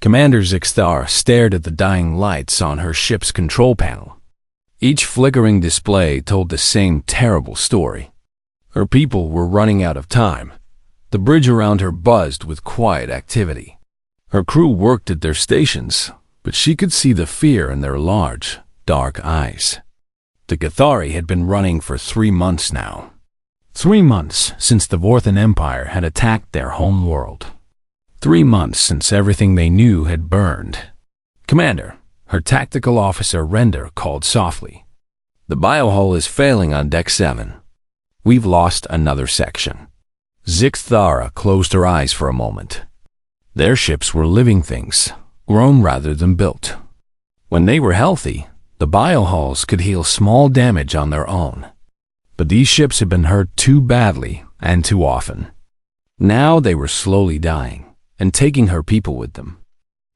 Commander Zixthar stared at the dying lights on her ship's control panel. Each flickering display told the same terrible story. Her people were running out of time. The bridge around her buzzed with quiet activity. Her crew worked at their stations, but she could see the fear in their large, dark eyes. The Cathari had been running for 3 months now. 3 months since the Vorthan Empire had attacked their home world. 3 months since everything they knew had burned. "Commander," her tactical officer Render called softly. "The biohull is failing on Deck 7. We've lost another section." Zixthara closed her eyes for a moment. Their ships were living things, grown rather than built. When they were healthy, the biohulls could heal small damage on their own. But these ships had been hurt too badly and too often. Now they were slowly dying and taking her people with them.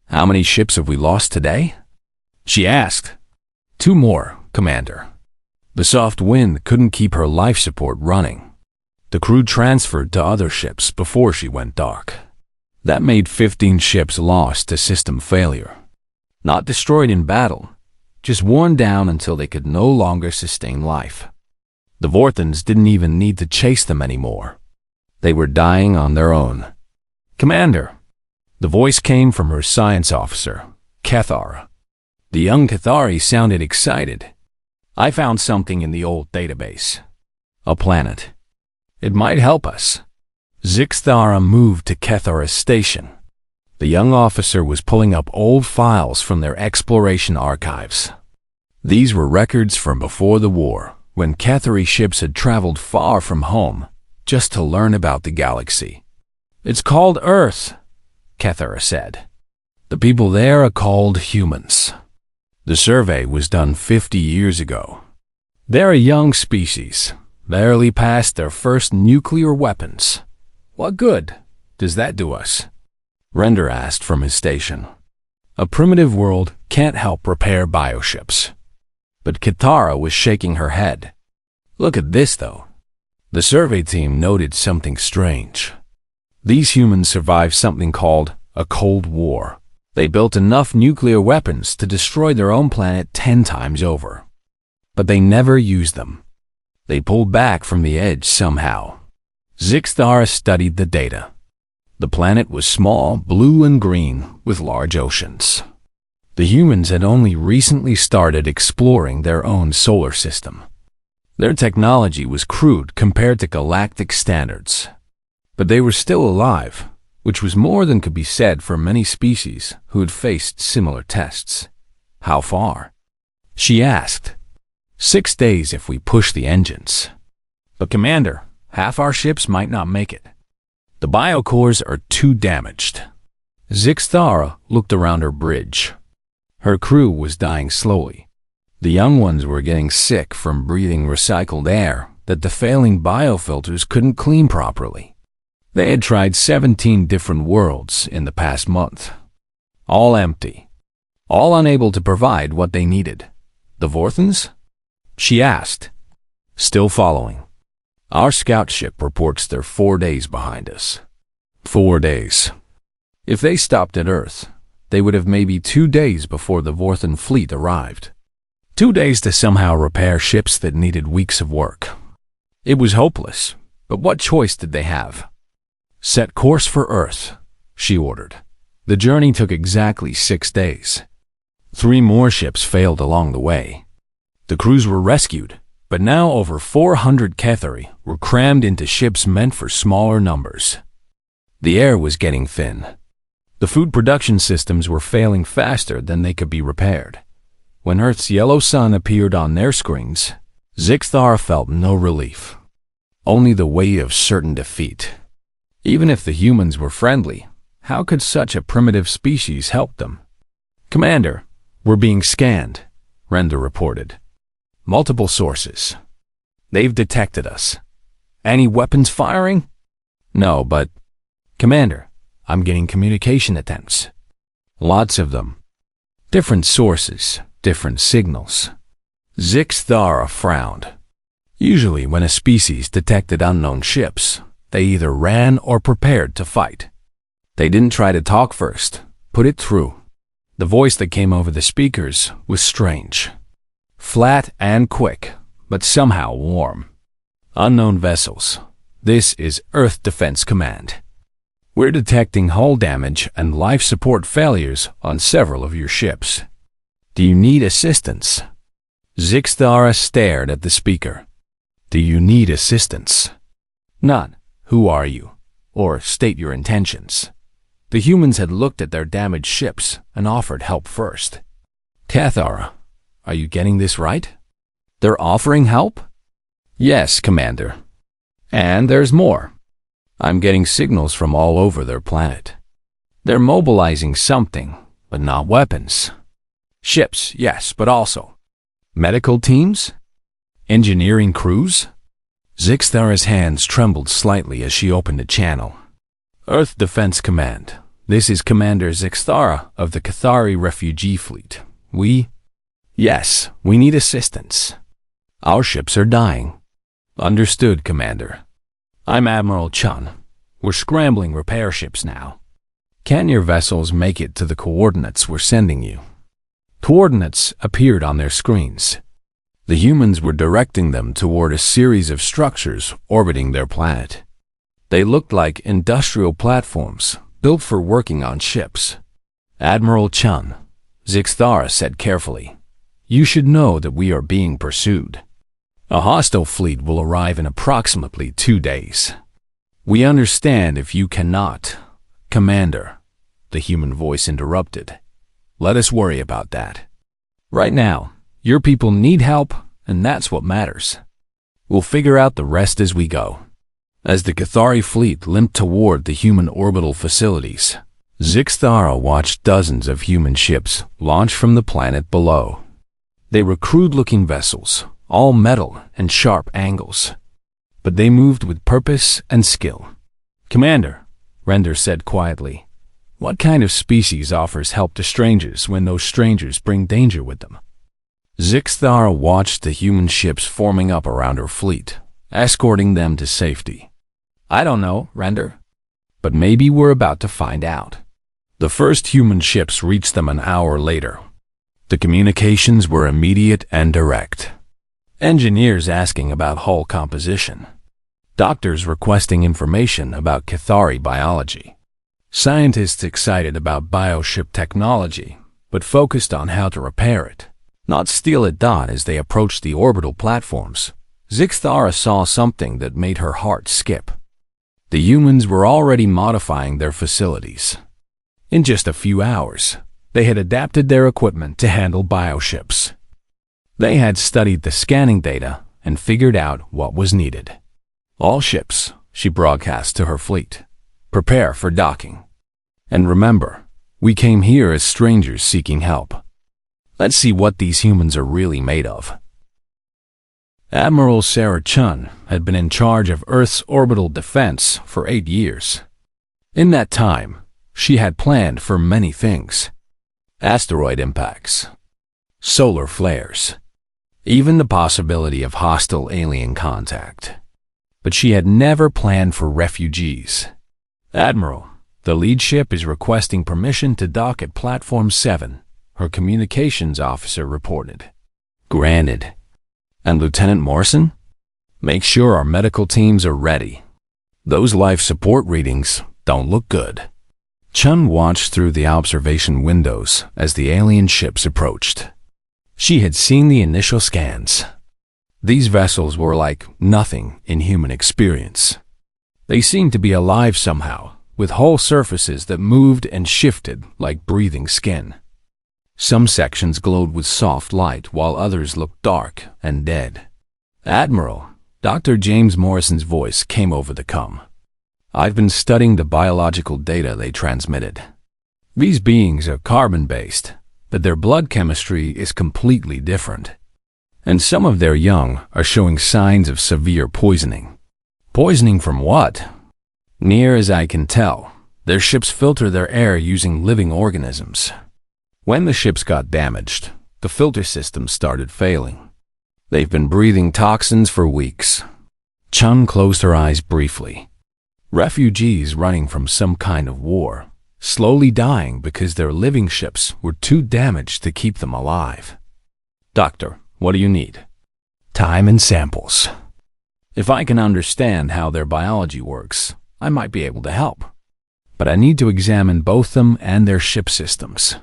"How many ships have we lost today?" she asked. "2 more, Commander." The soft wind couldn't keep her life support running. The crew transferred to other ships before she went dark. That made 15 ships lost to system failure. Not destroyed in battle, just worn down until they could no longer sustain life. The Vorthans didn't even need to chase them anymore. They were dying on their own. "Commander," the voice came from her science officer, Cathara. The young Cathari sounded excited. "I found something in the old database. A planet. It might help us." Zixthara moved to Cathara's station. The young officer was pulling up old files from their exploration archives. These were records from before the war, when Cathari ships had traveled far from home just to learn about the galaxy. "It's called Earth," Cathara said. "The people there are called humans. The survey was done 50 years ago. They're a young species, barely past their first nuclear weapons. What good does that do us?" Render asked from his station. "A primitive world can't help repair bioships." But Cathara was shaking her head. "Look at this, though." The survey team noted something strange. These humans survived something called a Cold War. They built enough nuclear weapons to destroy their own planet 10 times over. But they never used them. They pulled back from the edge somehow. Zixthara studied the data. The planet was small, blue and green, with large oceans. The humans had only recently started exploring their own solar system. Their technology was crude compared to galactic standards. But they were still alive, which was more than could be said for many species who had faced similar tests. "How far?" she asked. 6 days if we push the engines." "But Commander, half our ships might not make it. The biocores are too damaged." Zixthara looked around her bridge. Her crew was dying slowly. The young ones were getting sick from breathing recycled air that the failing biofilters couldn't clean properly. They had tried 17 different worlds in the past month. All empty. All unable to provide what they needed. "The Vorthans?" she asked. "Still following. Our scout ship reports they're 4 days behind us." 4 days. If they stopped at Earth, they would have maybe 2 days before the Vorthan fleet arrived. 2 days to somehow repair ships that needed weeks of work. It was hopeless, but what choice did they have? "Set course for Earth," she ordered. The journey took exactly 6 days. 3 more ships failed along the way. The crews were rescued, but now over 400 Cathari were crammed into ships meant for smaller numbers. The air was getting thin. The food production systems were failing faster than they could be repaired. When Earth's yellow sun appeared on their screens, Zixthara felt no relief. Only the weight of certain defeat. Even if the humans were friendly, how could such a primitive species help them? "Commander, we're being scanned," Render reported. "Multiple sources. They've detected us. Any weapons firing?" "No, but..." "Commander, I'm getting communication attempts. Lots of them. Different sources, different signals." Zixthara frowned. Usually when a species detected unknown ships, they either ran or prepared to fight. They didn't try to talk first. Put it through. The voice that came over the speakers was strange. Flat and quick, but somehow warm. Unknown vessels. This is Earth Defense Command. We're detecting hull damage and life support failures on several of your ships. Do you need assistance? Zixtara stared at the speaker. Do you need assistance? Not, who are you? Or state your intentions. The humans had looked at their damaged ships and offered help first. Cathara, are you getting this right? They're offering help? Yes, Commander. And there's more. I'm getting signals from all over their planet. They're mobilizing something, but not weapons. Ships, yes, but also medical teams? Engineering crews? Zixtara's hands trembled slightly as she opened a channel. Earth Defense Command. This is Commander Zixtara of the Cathari Refugee Fleet. Yes, we need assistance. Our ships are dying. Understood, Commander. I'm Admiral Chun. We're scrambling repair ships now. Can your vessels make it to the coordinates we're sending you? Coordinates appeared on their screens. The humans were directing them toward a series of structures orbiting their planet. They looked like industrial platforms built for working on ships. Admiral Chun, Zixtara said carefully, you should know that we are being pursued. A hostile fleet will arrive in approximately 2 days. We understand if you cannot. Commander, the human voice interrupted. Let us worry about that. Right now, your people need help, and that's what matters. We'll figure out the rest as we go. As the Cathari fleet limped toward the human orbital facilities, Zixtara watched dozens of human ships launch from the planet below. They were crude-looking vessels, all metal and sharp angles. But they moved with purpose and skill. Commander, Render said quietly, what kind of species offers help to strangers when those strangers bring danger with them? Zixtara watched the human ships forming up around her fleet, escorting them to safety. I don't know, Render. But maybe we're about to find out. The first human ships reached them an hour later. The communications were immediate and direct. Engineers asking about hull composition. Doctors requesting information about Cathari biology. Scientists excited about bioship technology, but focused on how to repair it, not steal it. As they approached the orbital platforms, Zixtara saw something that made her heart skip. The humans were already modifying their facilities. In just a few hours, they had adapted their equipment to handle bioships. They had studied the scanning data and figured out what was needed. All ships, she broadcast to her fleet, prepare for docking. And remember, we came here as strangers seeking help. Let's see what these humans are really made of. Admiral Sarah Chun had been in charge of Earth's orbital defense for 8 years. In that time, she had planned for many things. Asteroid impacts, solar flares, even the possibility of hostile alien contact. But she had never planned for refugees. Admiral, the lead ship is requesting permission to dock at Platform 7, her communications officer reported. Granted. And Lieutenant Morrison? Make sure our medical teams are ready. Those life support readings don't look good. Chun watched through the observation windows as the alien ships approached. She had seen the initial scans. These vessels were like nothing in human experience. They seemed to be alive somehow, with whole surfaces that moved and shifted like breathing skin. Some sections glowed with soft light while others looked dark and dead. Admiral, Dr. James Morrison's voice came over the comm. I've been studying the biological data they transmitted. These beings are carbon-based, but their blood chemistry is completely different. And some of their young are showing signs of severe poisoning. Poisoning from what? Near as I can tell, their ships filter their air using living organisms. When the ships got damaged, the filter system started failing. They've been breathing toxins for weeks. Chun closed her eyes briefly. Refugees running from some kind of war. slowly dying because their living ships were too damaged to keep them alive. Doctor, what do you need? Time and samples. If I can understand how their biology works, I might be able to help. But I need to examine both them and their ship systems.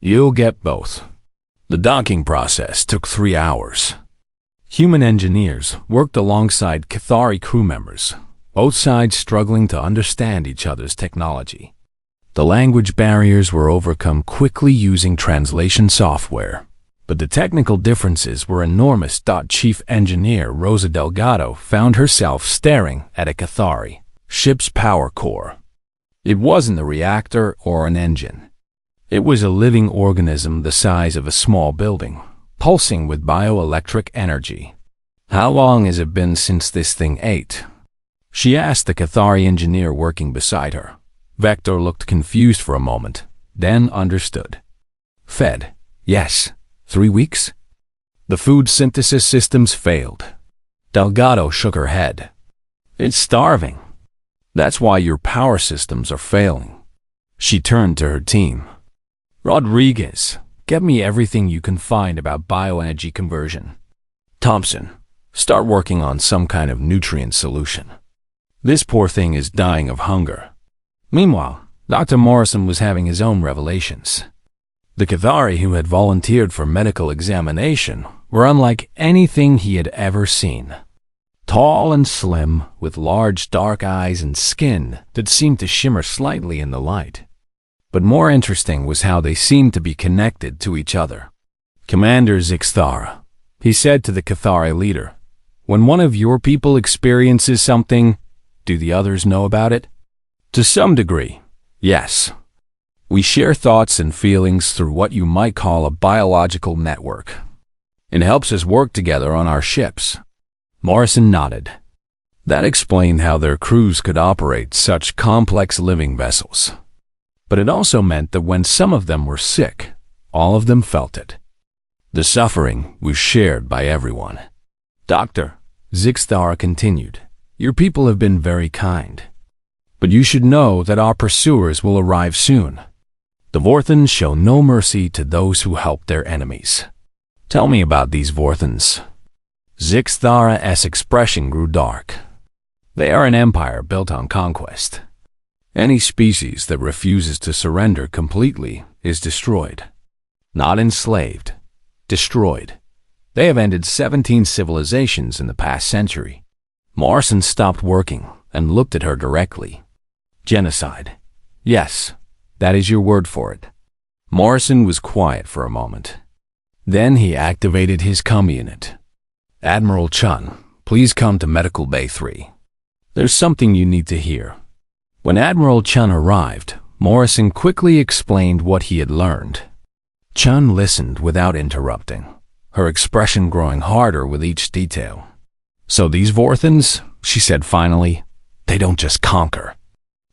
You'll get both. The docking process took 3 hours. Human engineers worked alongside Cathari crew members, both sides struggling to understand each other's technology. The language barriers were overcome quickly using translation software, but the technical differences were enormous. Chief Engineer Rosa Delgado found herself staring at a Cathari ship's power core. It wasn't a reactor or an engine. It was a living organism the size of a small building, pulsing with bioelectric energy. How long has it been since this thing ate? She asked the Cathari engineer working beside her. Vector looked confused for a moment, then understood. Fed, yes. 3 weeks? The food synthesis systems failed. Delgado shook her head. It's starving. That's why your power systems are failing. She turned to her team. Rodriguez, get me everything you can find about bioenergy conversion. Thompson, start working on some kind of nutrient solution. This poor thing is dying of hunger. Meanwhile, Dr. Morrison was having his own revelations. The Cathari who had volunteered for medical examination were unlike anything he had ever seen. Tall and slim, with large dark eyes and skin that seemed to shimmer slightly in the light. But more interesting was how they seemed to be connected to each other. Commander Zixthara, he said to the Cathari leader, when one of your people experiences something, do the others know about it? To some degree, yes. We share thoughts and feelings through what you might call a biological network. It helps us work together on our ships. Morrison nodded. That explained how their crews could operate such complex living vessels. But it also meant that when some of them were sick, all of them felt it. The suffering was shared by everyone. Doctor, Zixthara continued, your people have been very kind. But you should know that our pursuers will arrive soon. The Vorthans show no mercy to those who help their enemies. Tell me about these Vorthans. Zixthara's expression grew dark. They are an empire built on conquest. Any species that refuses to surrender completely is destroyed. Not enslaved, destroyed. They have ended 17 civilizations in the past century. Morrison stopped working and looked at her directly. Genocide. Yes, that is your word for it. Morrison was quiet for a moment. Then he activated his comm unit. Admiral Chun, please come to Medical Bay 3. There's something you need to hear. When Admiral Chun arrived, Morrison quickly explained what he had learned. Chun listened without interrupting, her expression growing harder with each detail. So these Vorthans, she said finally, they don't just conquer.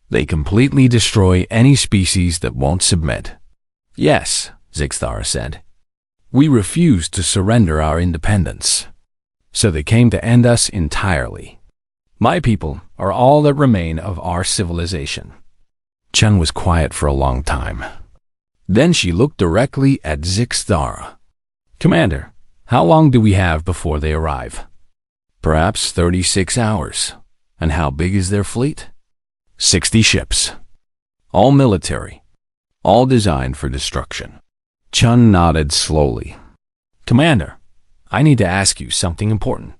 They completely destroy any species that won't submit. Yes, Zixthara said. We refuse to surrender our independence. So they came to end us entirely. My people are all that remain of our civilization. Chun was quiet for a long time. Then she looked directly at Zixthara. Commander, how long do we have before they arrive? Perhaps 36 hours. And how big is their fleet? 60 ships. All military. All designed for destruction. Chun nodded slowly. Commander, I need to ask you something important.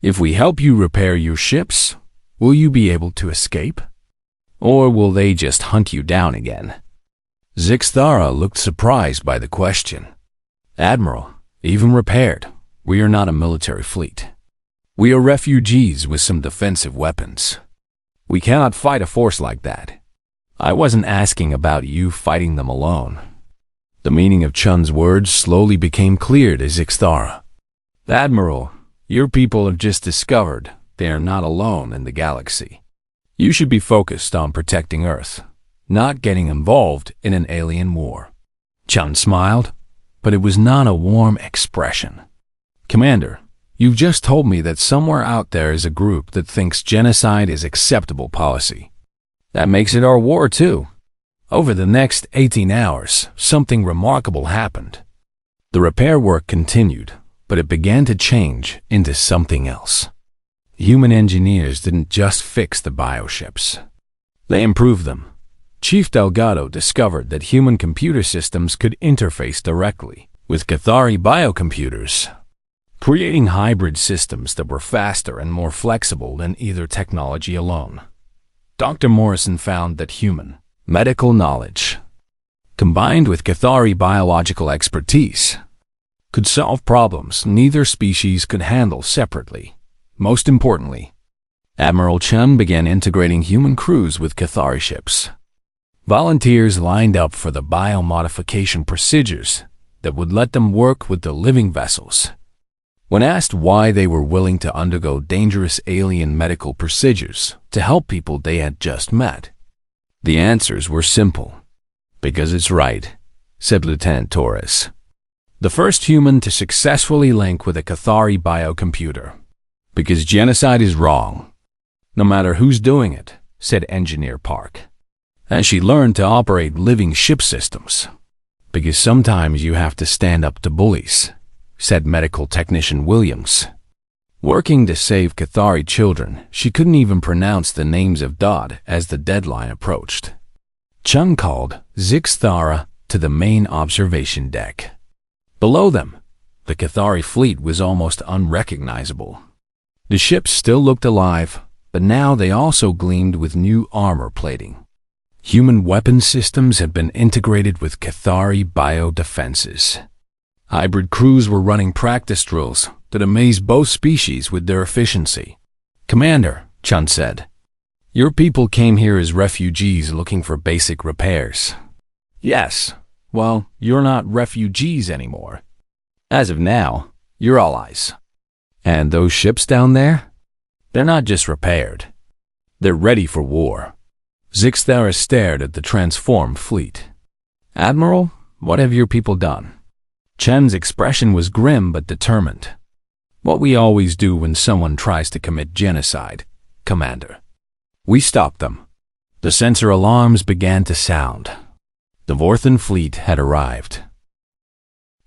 If we help you repair your ships, will you be able to escape? Or will they just hunt you down again? Zixthara looked surprised by the question. Admiral, even repaired, we are not a military fleet. We are refugees with some defensive weapons. We cannot fight a force like that. I wasn't asking about you fighting them alone. The meaning of Chun's words slowly became clear to Zixthara. Admiral, your people have just discovered they are not alone in the galaxy. You should be focused on protecting Earth, not getting involved in an alien war. Chun smiled, but it was not a warm expression. Commander, you've just told me that somewhere out there is a group that thinks genocide is acceptable policy. That makes it our war too. Over the next 18 hours, something remarkable happened. The repair work continued, but it began to change into something else. Human engineers didn't just fix the bioships. They improved them. Chief Delgado discovered that human computer systems could interface directly with Cathari biocomputers, creating hybrid systems that were faster and more flexible than either technology alone. Dr. Morrison found that human medical knowledge, combined with Cathari biological expertise, could solve problems neither species could handle separately. Most importantly, Admiral Chen began integrating human crews with Cathari ships. Volunteers lined up for the biomodification procedures that would let them work with the living vessels. When asked why they were willing to undergo dangerous alien medical procedures to help people they had just met, the answers were simple. Because it's right, said Lieutenant Torres. The first human to successfully link with a Cathari biocomputer. Because genocide is wrong, no matter who's doing it, said Engineer Park. As she learned to operate living ship systems. Because sometimes you have to stand up to bullies, said Medical Technician Williams. Working to save Cathari children, she couldn't even pronounce the names of Dodd as the deadline approached. Chung called Zixthara to the main observation deck. Below them, the Cathari fleet was almost unrecognizable. The ships still looked alive, but now they also gleamed with new armor plating. Human weapon systems had been integrated with Cathari biodefenses. Hybrid crews were running practice drills that amazed both species with their efficiency. Commander, Chun said, your people came here as refugees looking for basic repairs. Yes, well, you're not refugees anymore. As of now, you're allies. And those ships down there? They're not just repaired. They're ready for war. Zixthara stared at the transformed fleet. Admiral, what have your people done? Chen's expression was grim but determined. What we always do when someone tries to commit genocide, Commander. We stopped them. The sensor alarms began to sound. The Vorthan fleet had arrived.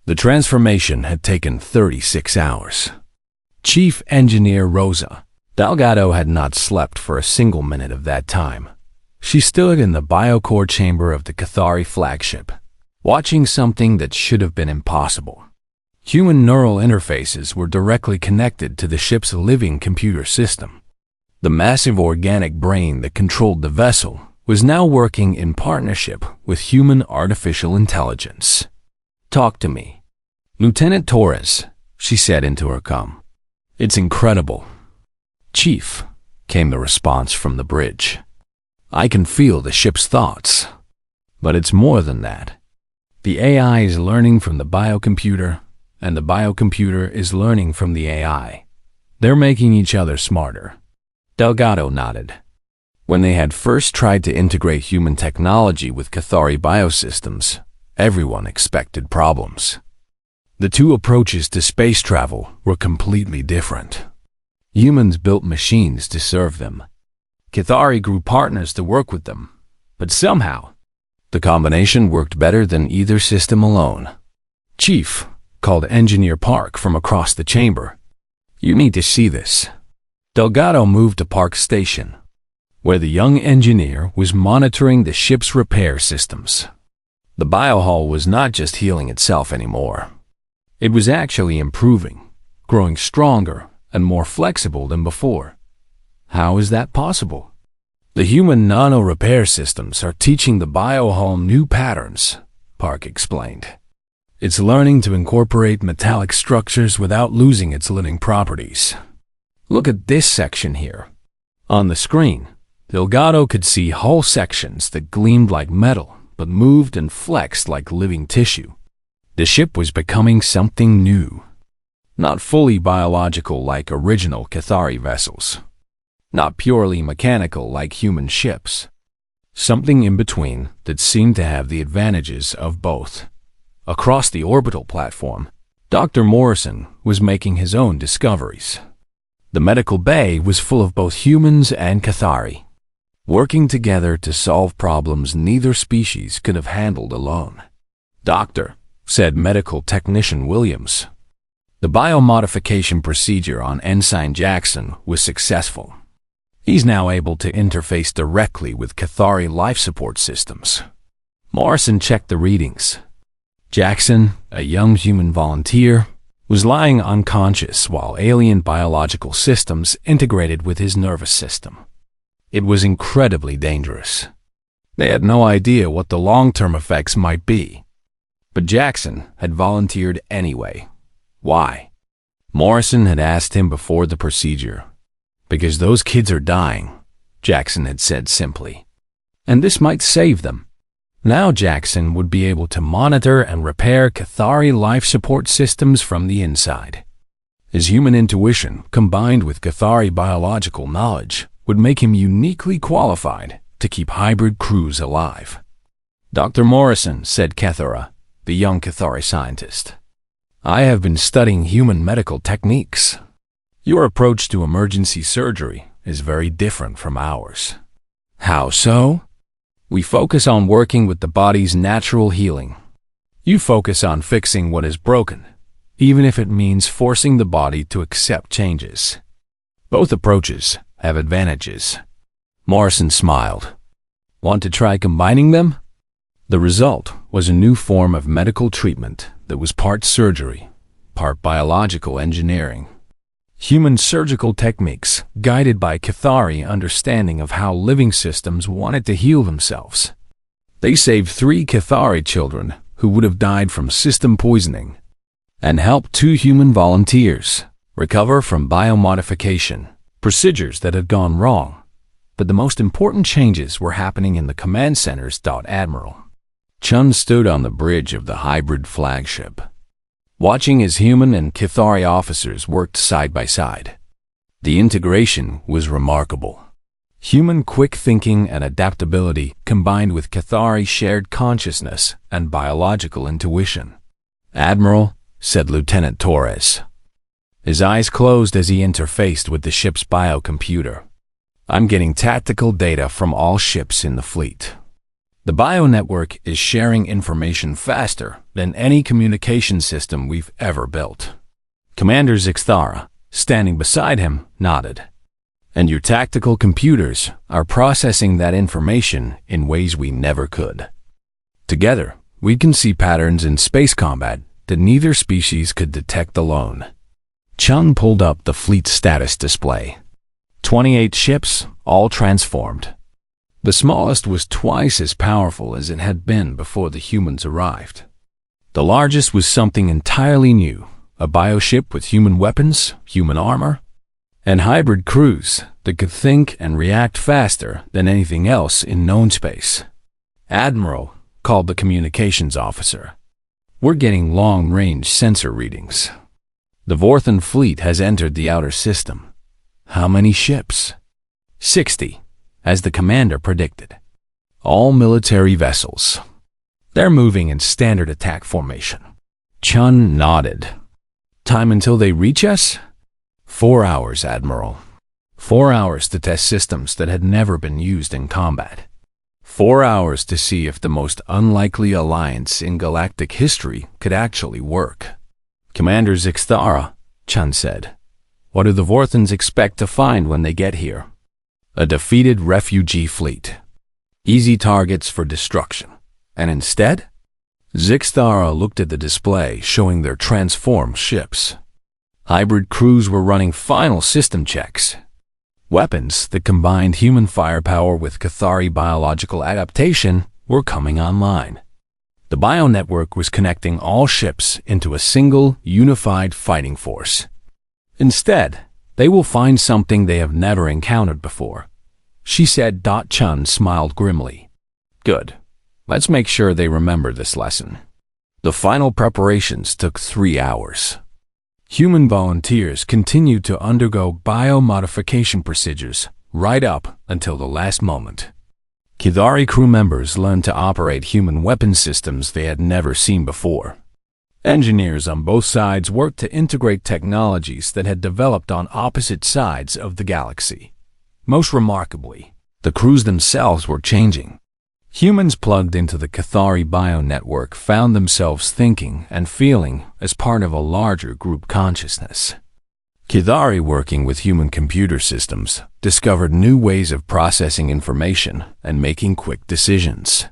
The transformation had taken 36 hours. Chief Engineer Rosa Delgado had not slept for a single minute of that time. She stood in the biocore chamber of the Cathari flagship, watching something that should have been impossible. Human neural interfaces were directly connected to the ship's living computer system. The massive organic brain that controlled the vessel was now working in partnership with human artificial intelligence. Talk to me. Lieutenant Torres, she said into her comm. It's incredible. Chief, came the response from the bridge. I can feel the ship's thoughts. But it's more than that. The AI is learning from the biocomputer, and the biocomputer is learning from the AI. They're making each other smarter. Delgado nodded. When they had first tried to integrate human technology with Cathari biosystems, everyone expected problems. The two approaches to space travel were completely different. Humans built machines to serve them. Cathari grew partners to work with them, but somehow, the combination worked better than either system alone. Chief, called Engineer Park from across the chamber. You need to see this. Delgado moved to Park Station, where the young engineer was monitoring the ship's repair systems. The biohull was not just healing itself anymore. It was actually improving, growing stronger and more flexible than before. How is that possible? The human nano-repair systems are teaching the biohull new patterns, Park explained. It's learning to incorporate metallic structures without losing its living properties. Look at this section here. On the screen, Delgado could see hull sections that gleamed like metal but moved and flexed like living tissue. The ship was becoming something new. Not fully biological like original Cathari vessels. Not purely mechanical like human ships. Something in between that seemed to have the advantages of both. Across the orbital platform, Dr. Morrison was making his own discoveries. The medical bay was full of both humans and Cathari. working together to solve problems neither species could have handled alone. "Doctor," said medical technician Williams, "the biomodification procedure on Ensign Jackson was successful. He's now able to interface directly with Cathari life support systems." Morrison checked the readings. Jackson, a young human volunteer, was lying unconscious while alien biological systems integrated with his nervous system. It was incredibly dangerous. They had no idea what the long-term effects might be. But Jackson had volunteered anyway. Why? Morrison had asked him before the procedure. "Because those kids are dying," Jackson had said simply. "And this might save them." Now Jackson would be able to monitor and repair Cathari life support systems from the inside. His human intuition, combined with Cathari biological knowledge, would make him uniquely qualified to keep hybrid crews alive. "Dr. Morrison," said Kethera, the young Cathari scientist, "I have been studying human medical techniques. Your approach to emergency surgery is very different from ours." "How so?" "We focus on working with the body's natural healing. You focus on fixing what is broken, even if it means forcing the body to accept changes. Both approaches have advantages." Morrison smiled. "Want to try combining them?" The result was a new form of medical treatment that was part surgery, part biological engineering. Human surgical techniques guided by Cathari understanding of how living systems wanted to heal themselves. They saved 3 Cathari children who would have died from system poisoning and helped 2 human volunteers recover from biomodification, procedures that had gone wrong. But the most important changes were happening in the command centers. Admiral Chun stood on the bridge of the hybrid flagship, watching as human and Cathari officers worked side by side. The integration was remarkable. Human quick thinking and adaptability combined with Cathari shared consciousness and biological intuition. "Admiral," said Lieutenant Torres. His eyes closed as he interfaced with the ship's biocomputer. "I'm getting tactical data from all ships in the fleet. The bio-network is sharing information faster than any communication system we've ever built." Commander Zixthara, standing beside him, nodded. "And your tactical computers are processing that information in ways we never could. Together, we can see patterns in space combat that neither species could detect alone." Chun pulled up the fleet status display. 28 ships, all transformed. The smallest was twice as powerful as it had been before the humans arrived. The largest was something entirely new, a bioship with human weapons, human armor, and hybrid crews that could think and react faster than anything else in known space. "Admiral," called the communications officer, "we're getting long-range sensor readings. The Vorthan fleet has entered the outer system." "How many ships?" 60. As the commander predicted. "All military vessels. They're moving in standard attack formation." Chun nodded. "Time until they reach us?" 4 hours, Admiral. 4 hours to test systems that had never been used in combat. 4 hours to see if the most unlikely alliance in galactic history could actually work. "Commander Zixthara," Chun said, "what do the Vorthans expect to find when they get here?" "A defeated refugee fleet. Easy targets for destruction. And instead?" Zixthara looked at the display showing their transformed ships. Hybrid crews were running final system checks. Weapons that combined human firepower with Cathari biological adaptation were coming online. The bio-network was connecting all ships into a single, unified fighting force. Instead, they will find something they have never encountered before, she said. Chun smiled grimly. "Good. Let's make sure they remember this lesson." The final preparations took 3 hours. Human volunteers continued to undergo biomodification procedures right up until the last moment. Cathari crew members learned to operate human weapon systems they had never seen before. Engineers on both sides worked to integrate technologies that had developed on opposite sides of the galaxy. Most remarkably, The crews themselves were changing. Humans plugged into the Cathari bio-network found themselves thinking and feeling as part of a larger group consciousness. Cathari, working with human computer systems, discovered new ways of processing information and making quick decisions.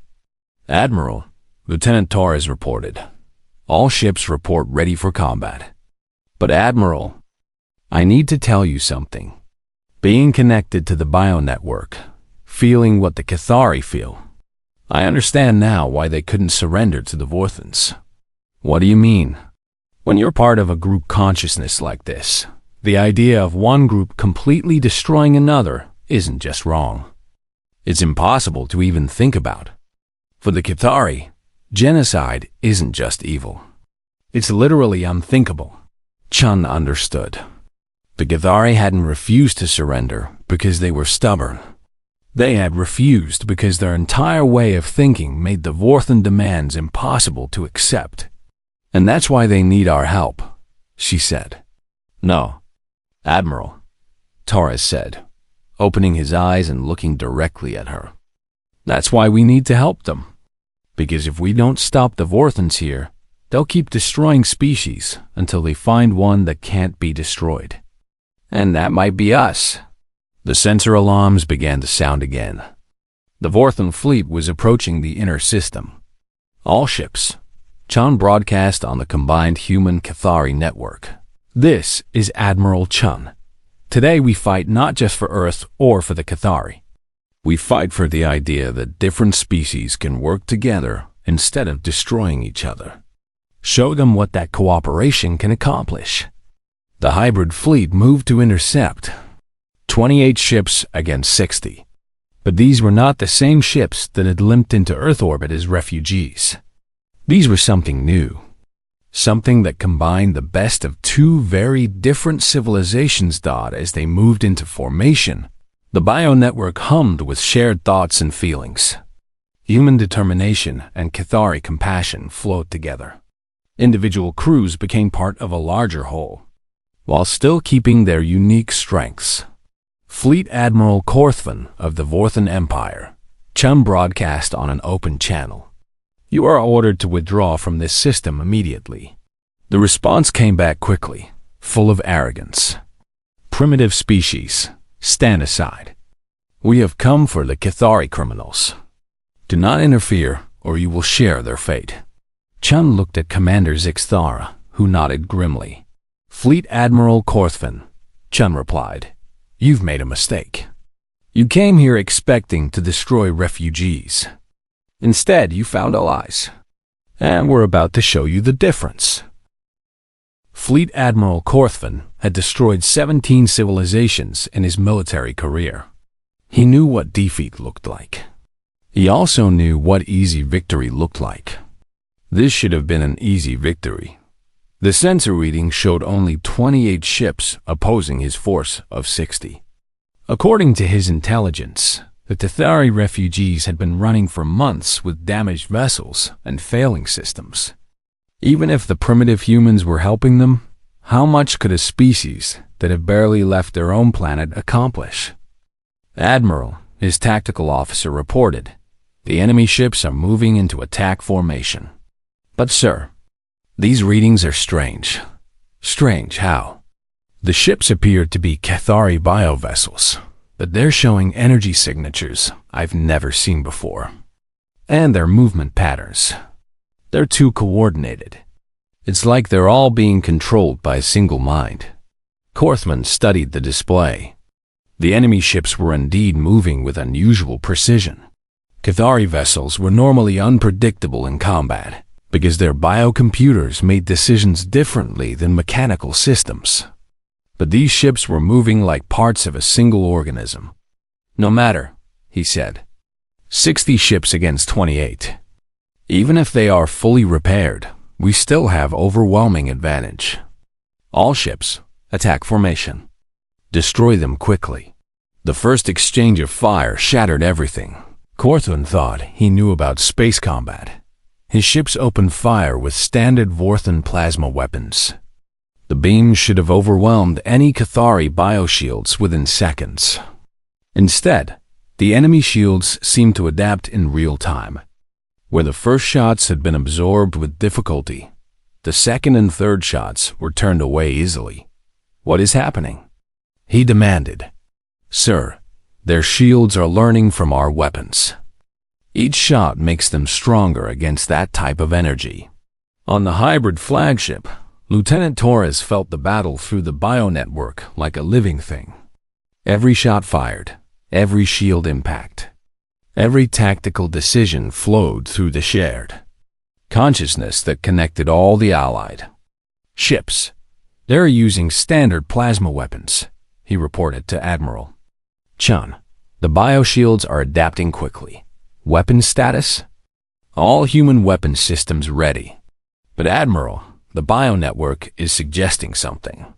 Admiral, Lieutenant Torres reported, "All ships report ready for combat." "But Admiral, I need to tell you something. Being connected to the bio-network, feeling what the Cathari feel, I understand now why they couldn't surrender to the Vorthans." "What do you mean?" "When you're part of a group consciousness like this, the idea of one group completely destroying another isn't just wrong. It's impossible to even think about. For the Cathari, genocide isn't just evil. It's literally unthinkable." Chun understood. The Cathari hadn't refused to surrender because they were stubborn. They had refused because their entire way of thinking made the Vorthan demands impossible to accept. "And that's why they need our help," she said. "No, Admiral," Torres said, opening his eyes and looking directly at her. "That's why we need to help them. Because if we don't stop the Vorthans here, they'll keep destroying species until they find one that can't be destroyed. And that might be us." The sensor alarms began to sound again. The Vorthan fleet was approaching the inner system. "All ships," Chun broadcast on the combined human-Cathari network. "This is Admiral Chun. Today we fight not just for Earth or for the Cathari. We fight for the idea that different species can work together instead of destroying each other. Show them what that cooperation can accomplish." The hybrid fleet moved to intercept. 28 ships against 60. But these were not the same ships that had limped into Earth orbit as refugees. These were something new. Something that combined the best of two very different civilizations. As they moved into formation, the bio-network hummed with shared thoughts and feelings. Human determination and Cathari compassion flowed together. Individual crews became part of a larger whole, while still keeping their unique strengths. Fleet Admiral Korthvan of the Vorthan Empire, Chun broadcast on an open channel. "You are ordered to withdraw from this system immediately." The response came back quickly, full of arrogance. "Primitive species, stand aside. We have come for the Cathari criminals. Do not interfere, or you will share their fate." Chun looked at Commander Zixthara, who nodded grimly. "Fleet Admiral Korthvan," Chun replied, "you've made a mistake. You came here expecting to destroy refugees. Instead, you found allies. And we're about to show you the difference." Fleet Admiral Korthvan had destroyed 17 civilizations in his military career. He knew what defeat looked like. He also knew what easy victory looked like. This should have been an easy victory. The sensor reading showed only 28 ships opposing his force of 60. According to his intelligence, the Cathari refugees had been running for months with damaged vessels and failing systems. Even if the primitive humans were helping them, how much could a species that have barely left their own planet accomplish? "Admiral," his tactical officer reported, "the enemy ships are moving into attack formation." "But sir, these readings are strange." "Strange how?" "The ships appear to be Cathari biovessels, but they're showing energy signatures I've never seen before. And their movement patterns. They're too coordinated. It's like they're all being controlled by a single mind." Korthman studied the display. The enemy ships were indeed moving with unusual precision. Cathari vessels were normally unpredictable in combat because their biocomputers made decisions differently than mechanical systems. But these ships were moving like parts of a single organism. "No matter," he said. 60 ships against 28. Even if they are fully repaired, we still have overwhelming advantage. All ships, attack formation. Destroy them quickly." The first exchange of fire shattered everything. Korthvan thought he knew about space combat. His ships opened fire with standard Vorthan plasma weapons. The beams should have overwhelmed any Cathari bioshields within seconds. Instead, The enemy shields seemed to adapt in real time. Where the first shots had been absorbed with difficulty, the second and third shots were turned away easily. "What is happening?" he demanded. "Sir, their shields are learning from our weapons. Each shot makes them stronger against that type of energy." On the hybrid flagship, Lieutenant Torres felt the battle through the bio-network like a living thing. Every shot fired, every shield impact, every tactical decision flowed through the shared consciousness that connected all the allied ships. "They're using standard plasma weapons," he reported to Admiral Chun. "The bioshields are adapting quickly. Weapon status? All human weapon systems ready. But Admiral, the bio-network is suggesting something.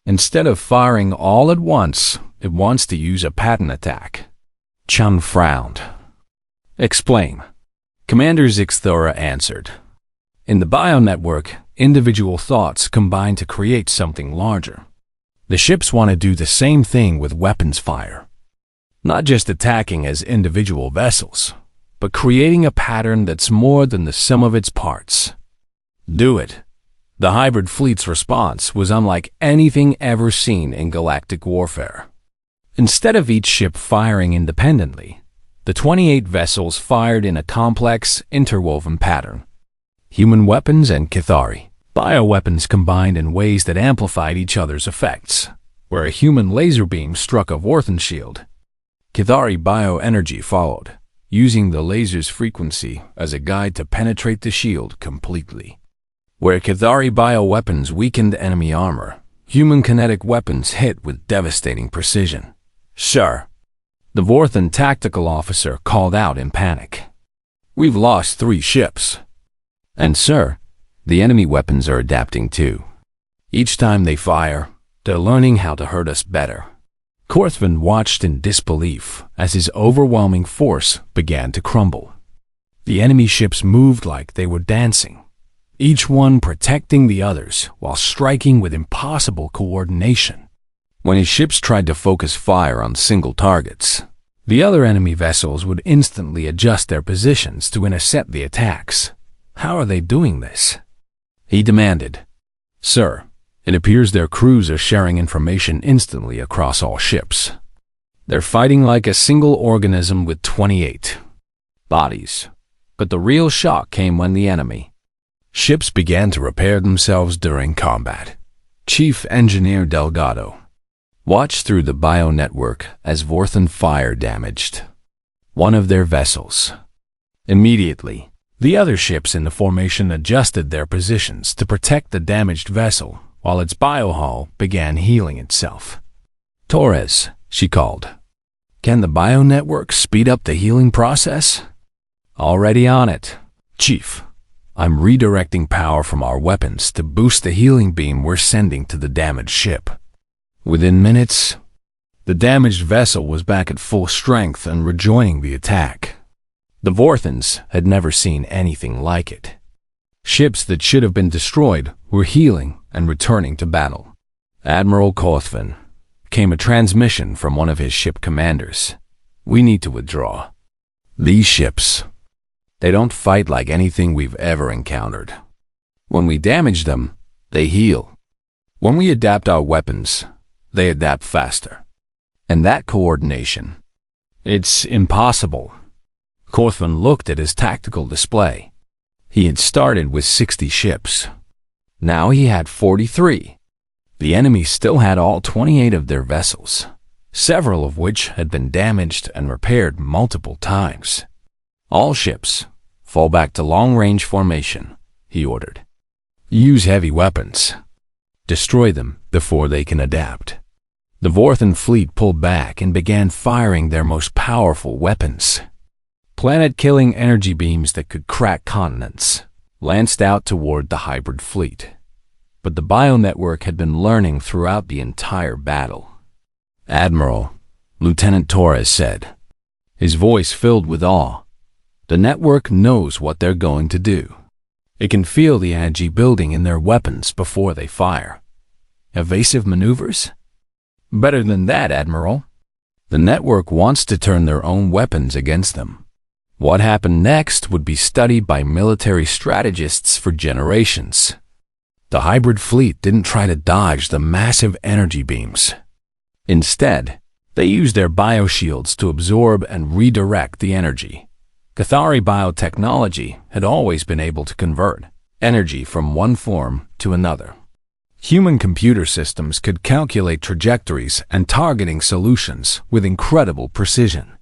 Instead of firing all at once, it wants to use a pattern attack." Chun frowned. "Explain." Commander Zixthora answered. "In the bio-network, individual thoughts combine to create something larger. The ships want to do the same thing with weapons fire. Not just attacking as individual vessels, but creating a pattern that's more than the sum of its parts. Do it." The hybrid fleet's response was unlike anything ever seen in galactic warfare. Instead of each ship firing independently, the 28 vessels fired in a complex, interwoven pattern. Human weapons and Kithari bioweapons combined in ways that amplified each other's effects. Where a human laser beam struck a Vorthan shield, Kithari bioenergy followed, using the laser's frequency as a guide to penetrate the shield completely. Where Kithari bioweapons weakened enemy armor, human kinetic weapons hit with devastating precision. "Sir," the Vorthan tactical officer called out in panic. "We've lost 3 ships. And sir, the enemy weapons are adapting too. Each time they fire, they're learning how to hurt us better." Korthvin watched in disbelief as his overwhelming force began to crumble. The enemy ships moved like they were dancing, each one protecting the others while striking with impossible coordination. When his ships tried to focus fire on single targets, the other enemy vessels would instantly adjust their positions to intercept the attacks. "How are they doing this?" he demanded. "Sir, it appears their crews are sharing information instantly across all ships. They're fighting like a single organism with 28 bodies. But the real shock came when the enemy ships began to repair themselves during combat." Chief Engineer Delgado watched through the bio-network as Vorthan fire damaged one of their vessels. Immediately, the other ships in the formation adjusted their positions to protect the damaged vessel while its biohull began healing itself. "Torres," she called. "Can the bio-network speed up the healing process?" "Already on it, Chief. I'm redirecting power from our weapons to boost the healing beam we're sending to the damaged ship." Within minutes, the damaged vessel was back at full strength and rejoining the attack. The Vorthans had never seen anything like it. Ships that should have been destroyed were healing and returning to battle. "Admiral Korthvin," came a transmission from one of his ship commanders. "We need to withdraw. These ships, they don't fight like anything we've ever encountered. When we damage them, they heal. When we adapt our weapons, they adapt faster. And that coordination, it's impossible." Korthvin looked at his tactical display. He had started with 60 ships. Now he had 43. The enemy still had all 28 of their vessels, several of which had been damaged and repaired multiple times. "All ships, fall back to long-range formation," he ordered. "Use heavy weapons. Destroy them before they can adapt." The Vorthan fleet pulled back and began firing their most powerful weapons. Planet-killing energy beams that could crack continents lanced out toward the hybrid fleet. But the bio-network had been learning throughout the entire battle. "Admiral," Lieutenant Torres said, his voice filled with awe, "the network knows what they're going to do. It can feel the energy building in their weapons before they fire. Evasive maneuvers?" "Better than that, Admiral." The network wants to turn their own weapons against them. What happened next would be studied by military strategists for generations. The hybrid fleet didn't try to dodge the massive energy beams. Instead, they used their bioshields to absorb and redirect the energy. Cathari biotechnology had always been able to convert energy from one form to another. Human computer systems could calculate trajectories and targeting solutions with incredible precision.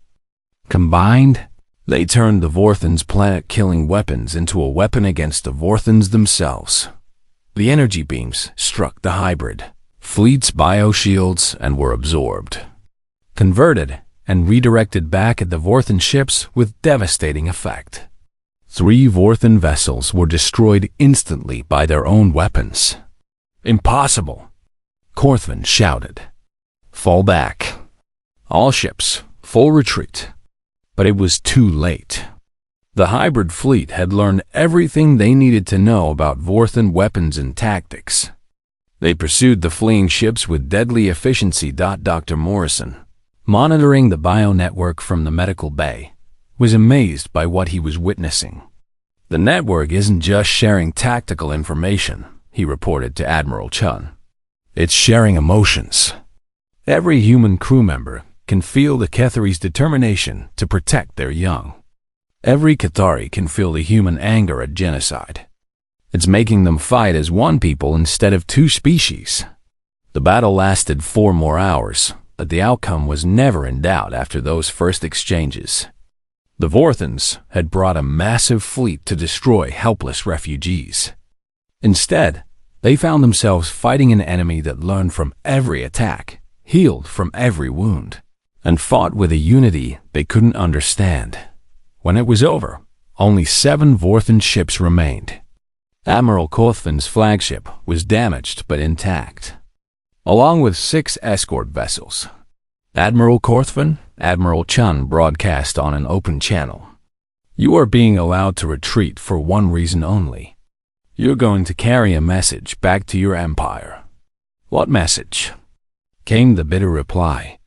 Combined, they turned the Vorthons' planet-killing weapons into a weapon against the Vorthons themselves. The energy beams struck the hybrid fleet's bioshields and were absorbed, converted, and redirected back at the Vorthon ships with devastating effect. 3 Vorthon vessels were destroyed instantly by their own weapons. "Impossible!" Korthvan shouted. "Fall back. All ships, full retreat." But it was too late. The hybrid fleet had learned everything they needed to know about Vorthon weapons and tactics. They pursued the fleeing ships with deadly efficiency. Dr. Morrison, monitoring the bio-network from the medical bay, was amazed by what he was witnessing. "The network isn't just sharing tactical information," he reported to Admiral Chun. "It's sharing emotions. Every human crew member can feel the Cathari's determination to protect their young. Every Cathari can feel the human anger at genocide. It's making them fight as one people instead of 2 species." The battle lasted 4 more hours, but the outcome was never in doubt after those first exchanges. The Vorthons had brought a massive fleet to destroy helpless refugees. Instead, they found themselves fighting an enemy that learned from every attack, healed from every wound, and fought with a unity they couldn't understand. When it was over, only 7 Vorthon ships remained. Admiral Korthvan's flagship was damaged but intact, along with 6 escort vessels. Admiral Korthvan, Admiral Chun broadcast on an open channel. "You are being allowed to retreat for one reason only. You're going to carry a message back to your empire." "What message?" came the bitter reply.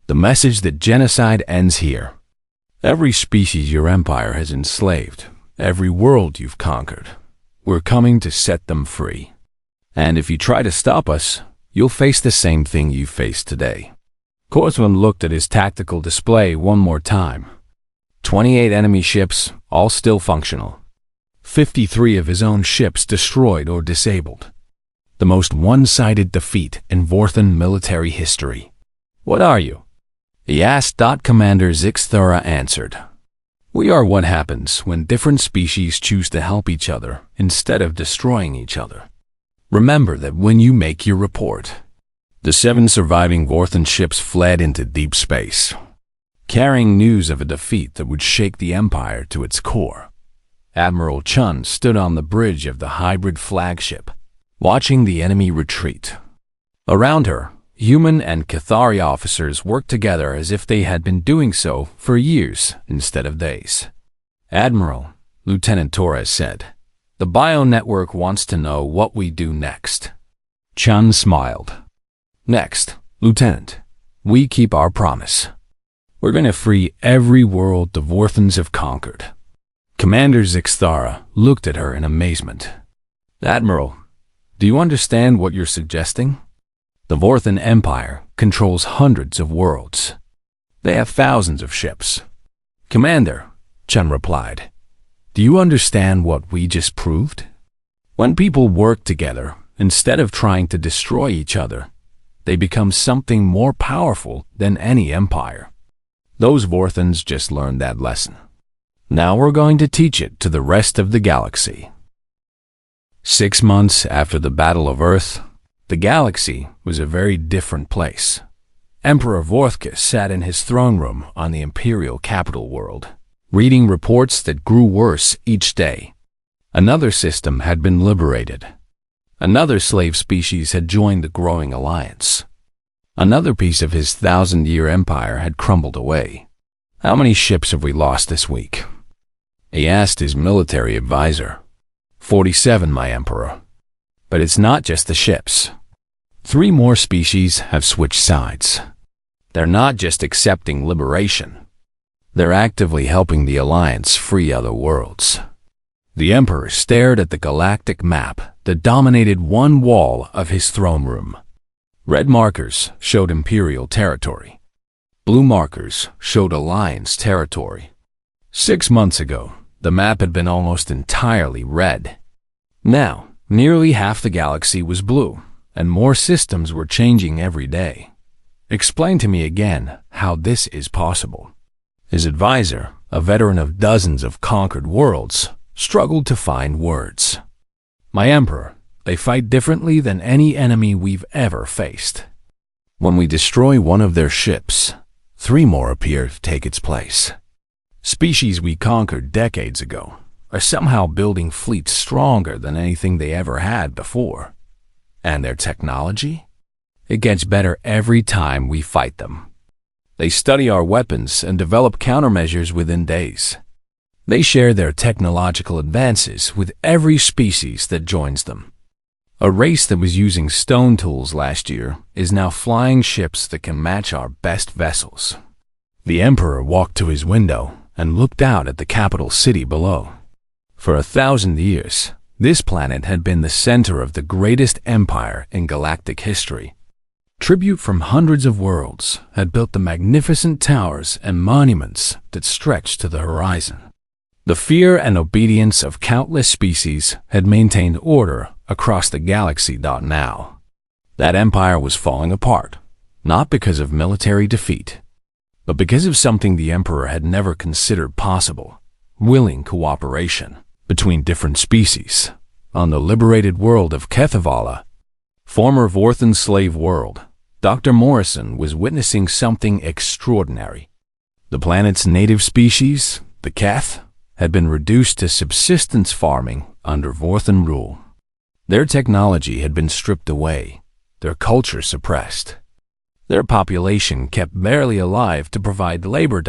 "The message that genocide ends here. Every species your empire has enslaved, every world you've conquered, we're coming to set them free. And if you try to stop us, you'll face the same thing you face today." Korthvan looked at his tactical display one more time. 28 enemy ships, all still functional. 53 of his own ships destroyed or disabled. The most one-sided defeat in Vorthon military history. "What are you?" he asked. Commander Zixthara answered. "We are what happens when different species choose to help each other instead of destroying each other. Remember that when you make your report." The 7 surviving Vorthon ships fled into deep space, carrying news of a defeat that would shake the Empire to its core. Admiral Chun stood on the bridge of the hybrid flagship, watching the enemy retreat. Around her, human and Cathari officers worked together as if they had been doing so for years instead of days. "Admiral," Lieutenant Torres said, "the bio-network wants to know what we do next." Chun smiled. "Next, Lieutenant, we keep our promise. We're going to free every world the Vorthons have conquered." Commander Zixthara looked at her in amazement. "Admiral, do you understand what you're suggesting? The Vorthon Empire controls hundreds of worlds. They have thousands of ships." "Commander," Chun replied, "do you understand what we just proved? When people work together, instead of trying to destroy each other, they become something more powerful than any empire. Those Vorthons just learned that lesson. Now we're going to teach it to the rest of the galaxy." 6 months after the Battle of Earth, the galaxy was a very different place. Emperor Vorthkis sat in his throne room on the imperial capital world, reading reports that grew worse each day. Another system had been liberated. Another slave species had joined the growing alliance. Another piece of his 1,000-year empire had crumbled away. "How many ships have we lost this week?" he asked his military advisor. 47, my emperor. But it's not just the ships. 3 more species have switched sides. They're not just accepting liberation. They're actively helping the Alliance free other worlds. The Emperor stared at the galactic map that dominated one wall of his throne room. Red markers showed Imperial territory. Blue markers showed Alliance territory. 6 months ago, the map had been almost entirely red. Now, nearly half the galaxy was blue, and more systems were changing every day. Explain to me again how this is possible. His advisor, a veteran of dozens of conquered worlds, struggled to find words. My Emperor, they fight differently than any enemy we've ever faced. When we destroy one of their ships, 3 more appear to take its place. Species we conquered decades ago are somehow building fleets stronger than anything they ever had before. And their technology? It gets better every time we fight them. They study our weapons and develop countermeasures within days. They share their technological advances with every species that joins them. A race that was using stone tools last year is now flying ships that can match our best vessels. The Emperor walked to his window and looked out at the capital city below. For 1,000 years, this planet had been the center of the greatest empire in galactic history. Tribute from hundreds of worlds had built the magnificent towers and monuments that stretched to the horizon. The fear and obedience of countless species had maintained order across the galaxy. Now, that empire was falling apart, not because of military defeat, but because of something the Emperor had never considered possible: willing cooperation between different species. On the liberated world of Kethavala, former Vorthan slave world, Dr. Morrison was witnessing something extraordinary. The planet's native species, the Keth, had been reduced to subsistence farming under Vorthan rule. Their technology had been stripped away, their culture suppressed. Their population kept barely alive to provide labor.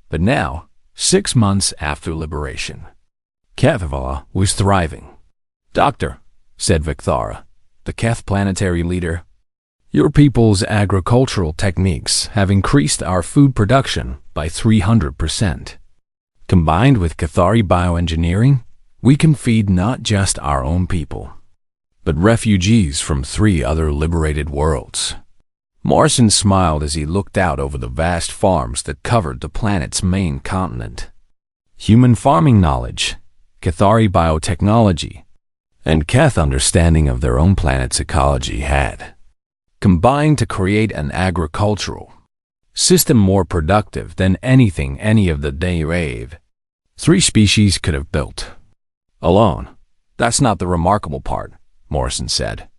But now, 6 months after liberation, Kethavala was thriving. "Doctor," said Victhara, the Keth planetary leader, "your people's agricultural techniques have increased our food production by 300%. Combined with Cathari bioengineering, we can feed not just our own people, but refugees from 3 other liberated worlds." Morrison smiled as he looked out over the vast farms that covered the planet's main continent. Human farming knowledge, Cathari biotechnology, and Keth understanding of their own planet's ecology had combined to create an agricultural system more productive than anything any of the Dayrave 3 species could have built alone. "That's not the remarkable part," Morrison said.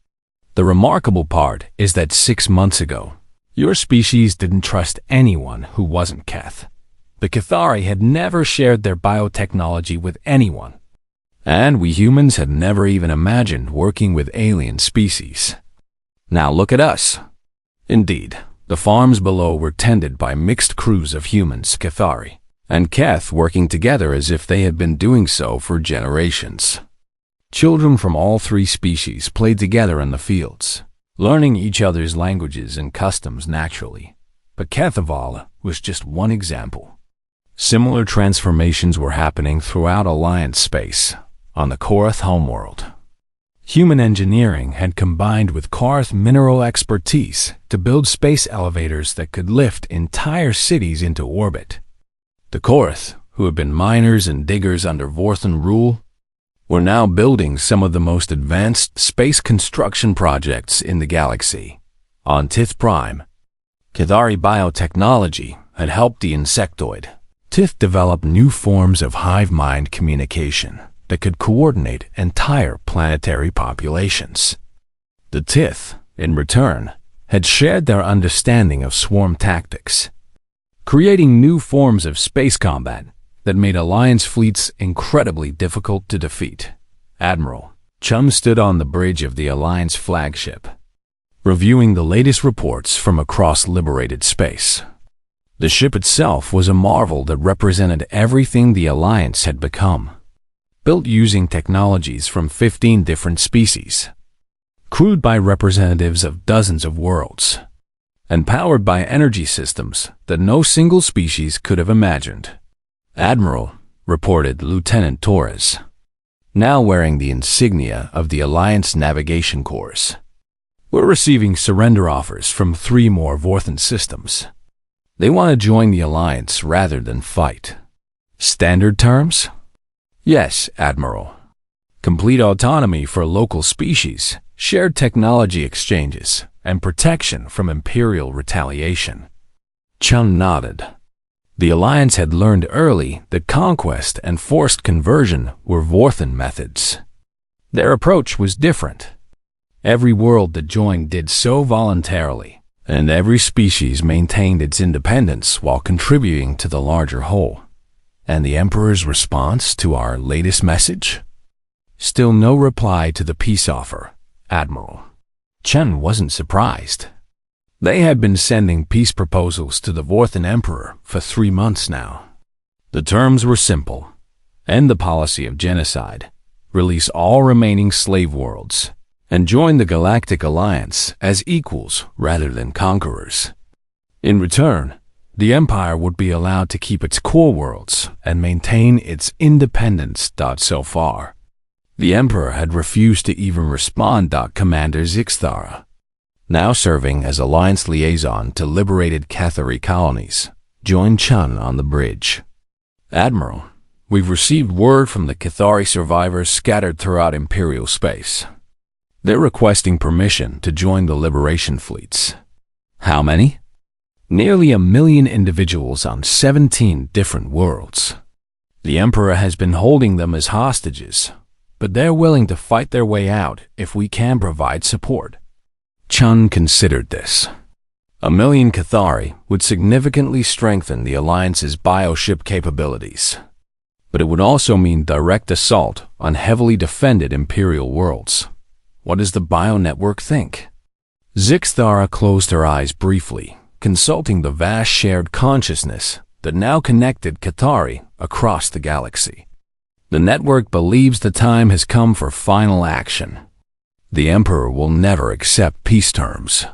"The remarkable part is that 6 months ago, your species didn't trust anyone who wasn't Keth. The Cathari had never shared their biotechnology with anyone, and we humans had never even imagined working with alien species. Now look at us." Indeed, the farms below were tended by mixed crews of humans, Cathari, and Keth working together as if they had been doing so for generations. Children from all 3 species played together in the fields, learning each other's languages and customs naturally. But Kethavala was just one example. Similar transformations were happening throughout Alliance space on the Korath homeworld. Human engineering had combined with Korath mineral expertise to build space elevators that could lift entire cities into orbit. The Korath, who had been miners and diggers under Vorthan rule, were now building some of the most advanced space construction projects in the galaxy. On Tith Prime, Cathari biotechnology had helped the insectoid Tith develop new forms of hive mind communication that could coordinate entire planetary populations. The Tith, in return, had shared their understanding of swarm tactics, creating new forms of space combat that made Alliance fleets incredibly difficult to defeat. Admiral Chum stood on the bridge of the Alliance flagship, reviewing the latest reports from across liberated space. The ship itself was a marvel that represented everything the Alliance had become, built using technologies from 15 different species, crewed by representatives of dozens of worlds, and powered by energy systems that no single species could have imagined. "Admiral," reported Lieutenant Torres, now wearing the insignia of the Alliance Navigation Corps. "We're receiving surrender offers from 3 more Vorthan systems. They want to join the Alliance rather than fight." "Standard terms?" "Yes, Admiral. Complete autonomy for local species, shared technology exchanges, and protection from Imperial retaliation." Chun nodded. The Alliance had learned early that conquest and forced conversion were Vorthan methods. Their approach was different. Every world that joined did so voluntarily, and every species maintained its independence while contributing to the larger whole. And the Emperor's response to our latest message? Still no reply to the peace offer, Admiral. Chen wasn't surprised. They had been sending peace proposals to the Vorthan Emperor for 3 months now. The terms were simple. End the policy of genocide, release all remaining slave worlds, and join the Galactic Alliance as equals rather than conquerors. In return, the Empire would be allowed to keep its core worlds and maintain its independence. So far, the Emperor had refused to even respond. Commander Zixthara, now serving as Alliance liaison to liberated Cathari colonies, joined Chun on the bridge. "Admiral, we've received word from the Cathari survivors scattered throughout Imperial space. They're requesting permission to join the liberation fleets." "How many?" "Nearly 1 million individuals on 17 different worlds. The Emperor has been holding them as hostages, but they're willing to fight their way out if we can provide support." Chun considered this. 1 million Cathari would significantly strengthen the Alliance's bioship capabilities, but it would also mean direct assault on heavily defended Imperial worlds. What does the bio-network think? Zixthara closed her eyes briefly, consulting the vast shared consciousness that now connected Cathari across the galaxy. "The network believes the time has come for final action. The Emperor will never accept peace terms.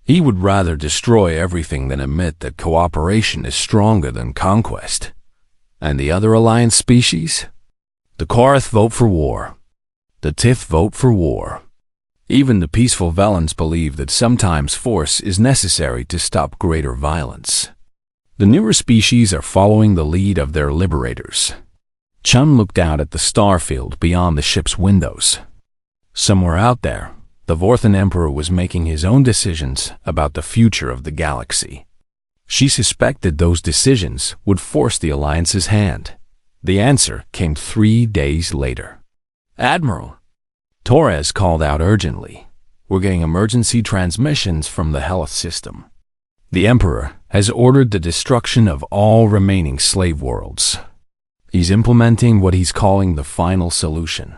He would rather destroy everything than admit that cooperation is stronger than conquest." "And the other Alliance species?" "The Korath vote for war. The Tith vote for war. Even the peaceful Velans believe that sometimes force is necessary to stop greater violence. The newer species are following the lead of their liberators." Chun looked out at the starfield beyond the ship's windows. Somewhere out there, the Vorthan Emperor was making his own decisions about the future of the galaxy. She suspected those decisions would force the Alliance's hand. The answer came 3 days later. "Admiral," Torres called out urgently, "we're getting emergency transmissions from the health system. The Emperor has ordered the destruction of all remaining slave worlds. He's implementing what he's calling the final solution."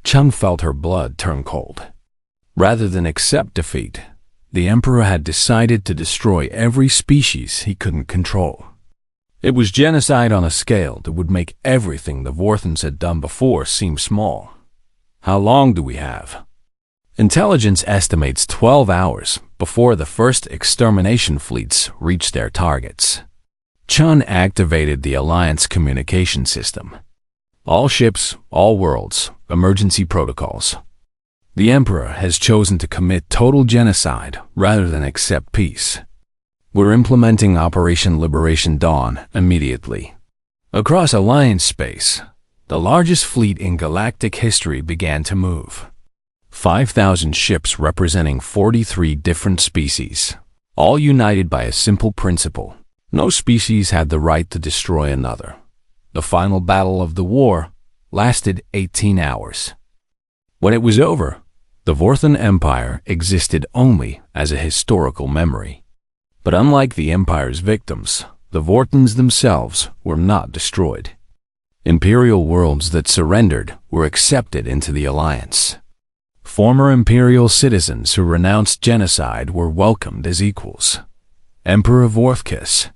Chun felt her blood turn cold. Rather than accept defeat, the Emperor had decided to destroy every species he couldn't control. It was genocide on a scale that would make everything the Vorthans had done before seem small. "How long do we have?" Intelligence estimates 12 hours before the first extermination fleets reach their targets. Chun activated the Alliance communication system. "All ships, all worlds, emergency protocols. The Emperor has chosen to commit total genocide rather than accept peace. We're implementing Operation Liberation Dawn immediately." Across Alliance space, the largest fleet in galactic history began to move. 5,000 ships representing 43 different species, all united by a simple principle. No species had the right to destroy another. The final battle of the war lasted 18 hours. When it was over, the Vorthan Empire existed only as a historical memory. But unlike the Empire's victims, the Vorthans themselves were not destroyed. Imperial worlds that surrendered were accepted into the Alliance. Former Imperial citizens who renounced genocide were welcomed as equals. Emperor Vorthkis,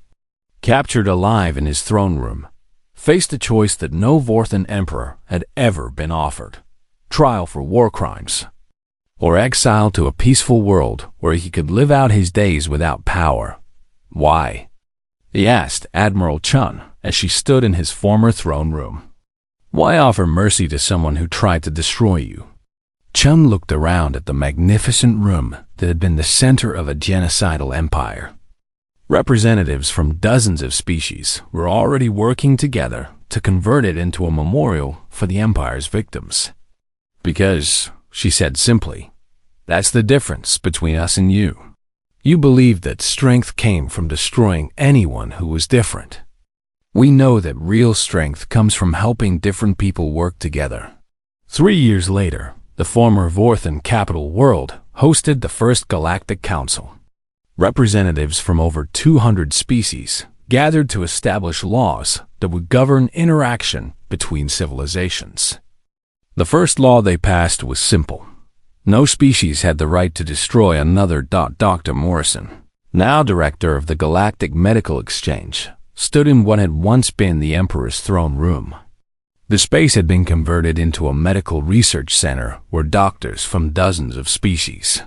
captured alive in his throne room, faced a choice that no Vorthan emperor had ever been offered: trial for war crimes. or exiled to a peaceful world where he could live out his days without power. Why? He asked Admiral Chun as she stood in his former throne room. Why offer mercy to someone who tried to destroy you? Chun looked around at the magnificent room that had been the center of a genocidal empire. Representatives from dozens of species were already working together to convert it into a memorial for the empire's victims. Because, she said simply, that's the difference between us and you. You believed that strength came from destroying anyone who was different. We know that real strength comes from helping different people work together. 3 years later, the former Vorthan capital world hosted the first Galactic Council. Representatives from over 200 species gathered to establish laws that would govern interaction between civilizations. The first law they passed was simple. No species had the right to destroy another. Dr. Morrison, now director of the Galactic Medical Exchange, stood in what had once been the Emperor's throne room. The space had been converted into a medical research center where doctors from dozens of species